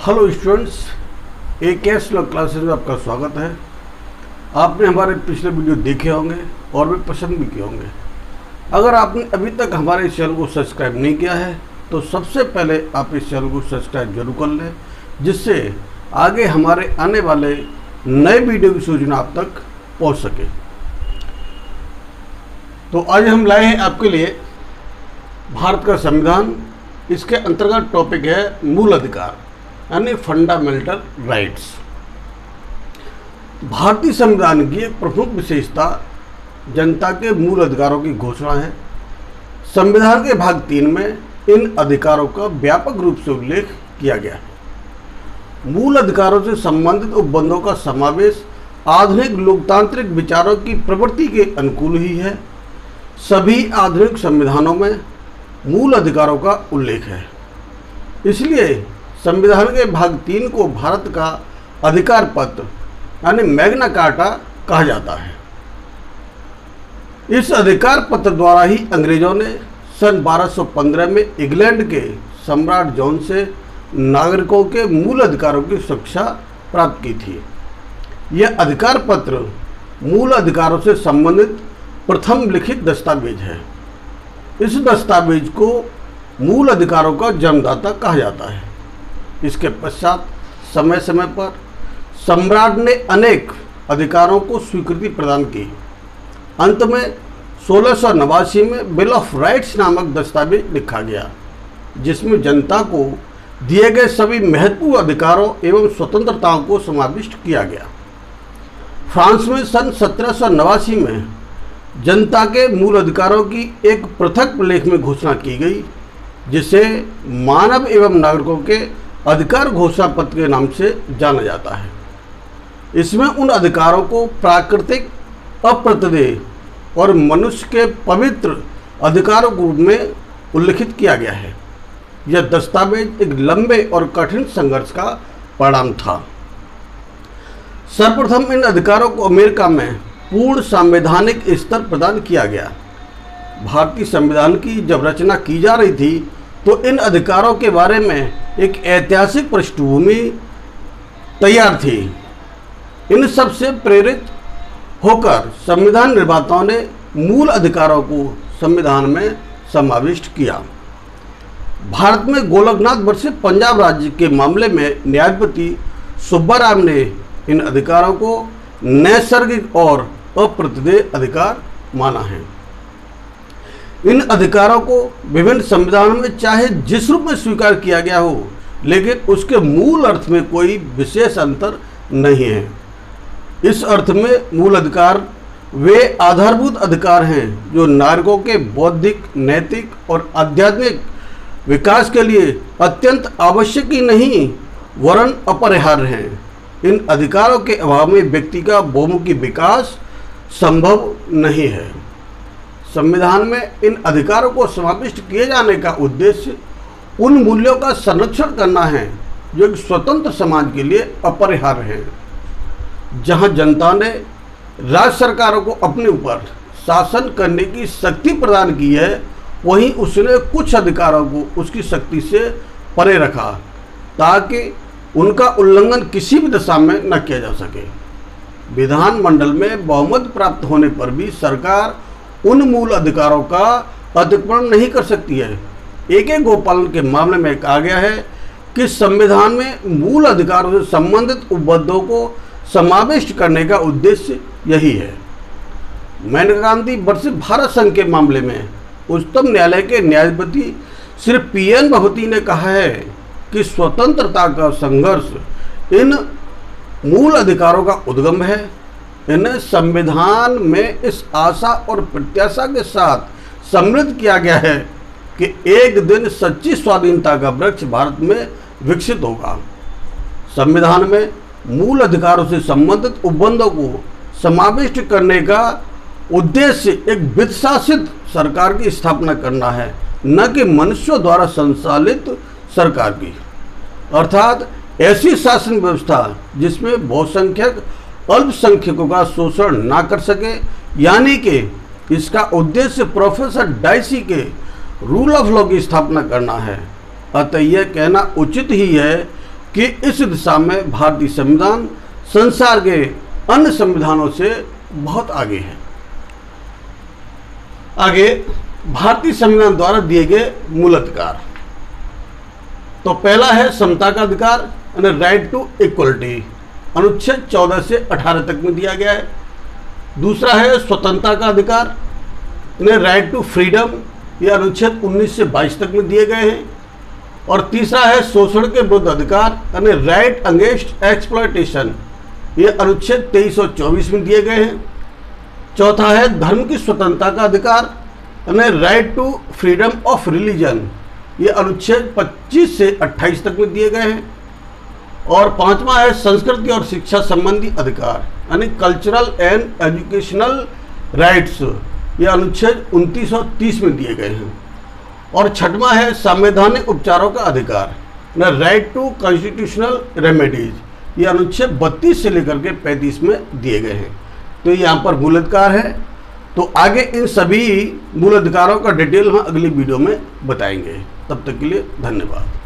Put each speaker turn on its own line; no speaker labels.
Hello students, AKS law classes में आपका स्वागत है। आपने हमारे पिछले वीडियो देखे होंगे और भी पसंद भी किए होंगे। अगर आपने अभी तक हमारे इस चैनल को सब्सक्राइब नहीं किया है तो सबसे पहले आप इस चैनल को सब्सक्राइब जरूर कर लें, जिससे आगे हमारे आने वाले नए वीडियो की सूचना आप तक पहुंच सके। तो आज हम लाए हैं आपके लिए भारत का संविधान। इसके अंतर्गत टॉपिक है मूल अधिकार यानी फंडामेंटल राइट्स। भारतीय संविधान की एक प्रमुख विशेषता जनता के मूल अधिकारों की घोषणा है। संविधान के भाग 3 में इन अधिकारों का व्यापक रूप से उल्लेख किया गया है। मूल अधिकारों से संबंधित उपबंधों का समावेश आधुनिक लोकतांत्रिक विचारों की प्रवृत्ति के अनुकूल ही है। सभी आधुनिक संविधानों में मूल अधिकारों का उल्लेख है। इसलिए संविधान के भाग 3 को भारत का अधिकार पत्र यानी मैग्ना कार्टा कहा जाता है। इस अधिकार पत्र द्वारा ही अंग्रेजों ने सन 1215 में इंग्लैंड के सम्राट जॉन से नागरिकों के मूल अधिकारों की सुरक्षा प्राप्त की थी। यह अधिकार पत्र मूल अधिकारों से संबंधित प्रथम लिखित दस्तावेज है। इस दस्तावेज को मूल अधिकारों का जन्मदाता कहा जाता है। इसके पश्चात समय समय पर सम्राट ने अनेक अधिकारों को स्वीकृति प्रदान की। अंत में 1689 में बिल ऑफ राइट्स नामक दस्तावेज लिखा गया, जिसमें जनता को दिए गए सभी महत्वपूर्ण अधिकारों एवं स्वतंत्रताओं को समाविष्ट किया गया। फ्रांस में सन 1789 में जनता के मूल अधिकारों की एक पृथक लेख में घोषणा की गई, जिसे मानव एवं नागरिकों के अधिकार घोषणा पत्र के नाम से जाना जाता है। इसमें उन अधिकारों को प्राकृतिक, अप्रत्यदेय और मनुष्य के पवित्र अधिकारों के रूप में उल्लिखित किया गया है। यह दस्तावेज एक लंबे और कठिन संघर्ष का परिणाम था। सर्वप्रथम इन अधिकारों को अमेरिका में पूर्ण संवैधानिक स्तर प्रदान किया गया। भारतीय संविधान की जब रचना की जा रही थी तो इन अधिकारों के बारे में एक ऐतिहासिक पृष्ठभूमि तैयार थी। इन सब से प्रेरित होकर संविधान निर्माताओं ने मूल अधिकारों को संविधान में समाविष्ट किया। भारत में गोलकनाथ वर्षित पंजाब राज्य के मामले में न्यायपति सुब्बाराम ने इन अधिकारों को नैसर्गिक और अप्रत्यदेय अधिकार माना है। इन अधिकारों को विभिन्न संविधानों में चाहे जिस रूप में स्वीकार किया गया हो, लेकिन उसके मूल अर्थ में कोई विशेष अंतर नहीं है। इस अर्थ में मूल अधिकार वे आधारभूत अधिकार हैं जो नागरिकों के बौद्धिक, नैतिक और आध्यात्मिक विकास के लिए अत्यंत आवश्यक ही नहीं वरन अपरिहार्य हैं। इन अधिकारों के अभाव में व्यक्ति का बहुमुखी विकास संभव नहीं है। संविधान में इन अधिकारों को समाविष्ट किए जाने का उद्देश्य उन मूल्यों का संरक्षण करना है जो एक स्वतंत्र समाज के लिए अपरिहार्य है। जहां जनता ने राज्य सरकारों को अपने ऊपर शासन करने की शक्ति प्रदान की है, वहीं उसने कुछ अधिकारों को उसकी शक्ति से परे रखा ताकि उनका उल्लंघन किसी भी दशा में न किया जा सके। विधानमंडल में बहुमत प्राप्त होने पर भी सरकार उन मूल अधिकारों का अतिक्रमण नहीं कर सकती है। AK गोपालन के मामले में कहा गया है कि संविधान में मूल अधिकारों से संबंधित उपबंधों को समाविष्ट करने का उद्देश्य यही है। मेनका गांधी वर्षित भारत संघ के मामले में उच्चतम न्यायालय के न्यायपति श्री PN भगवती ने कहा है कि स्वतंत्रता का संघर्ष इन मूल अधिकारों का उद्गम है। इन्हें संविधान में इस आशा और प्रत्याशा के साथ सम्मिलित किया गया है कि एक दिन सच्ची स्वाधीनता का वृक्ष भारत में विकसित होगा। संविधान में मूल अधिकारों से संबंधित उपबंधों को समाविष्ट करने का उद्देश्य एक वित्त शासित सरकार की स्थापना करना है, न कि मनुष्यों द्वारा संचालित सरकार की। अर्थात ऐसी शासन व्यवस्था जिसमें बहुसंख्यक अल्पसंख्यकों का शोषण ना कर सके, यानी कि इसका उद्देश्य प्रोफेसर डाइसी के रूल ऑफ लॉ की स्थापना करना है। अतः यह कहना उचित ही है कि इस दिशा में भारतीय संविधान संसार के अन्य संविधानों से बहुत आगे है। आगे भारतीय संविधान द्वारा दिए गए मूल अधिकार। तो पहला है समता का अधिकार यानी राइट टू इक्वलिटी, अनुच्छेद 14 से 18 तक में दिया गया है। दूसरा है स्वतंत्रता का अधिकार यानी राइट टू फ्रीडम, ये अनुच्छेद 19 से 22 तक में दिए गए हैं। और तीसरा है शोषण के विरुद्ध अधिकार यानी राइट अगेंस्ट एक्सप्लॉयटेशन, ये अनुच्छेद 23 और 24 में दिए गए हैं। चौथा है धर्म की स्वतंत्रता का अधिकार यानी right to freedom of religion, ये अनुच्छेद 25 से 28 तक में दिए गए हैं। और पांचवा है संस्कृति और शिक्षा संबंधी अधिकार यानी कल्चरल एंड एजुकेशनल राइट्स, ये अनुच्छेद 29 और 30 में दिए गए हैं। और छठवां है संवैधानिक उपचारों का अधिकार यानी राइट टू कॉन्स्टिट्यूशनल रेमेडीज, ये अनुच्छेद 32 से लेकर के 35 में दिए गए हैं। तो यहाँ पर मूल अधिकार है। तो आगे इन सभी मूल अधिकारों का डिटेल हम अगली वीडियो में बताएंगे। तब तक के लिए धन्यवाद।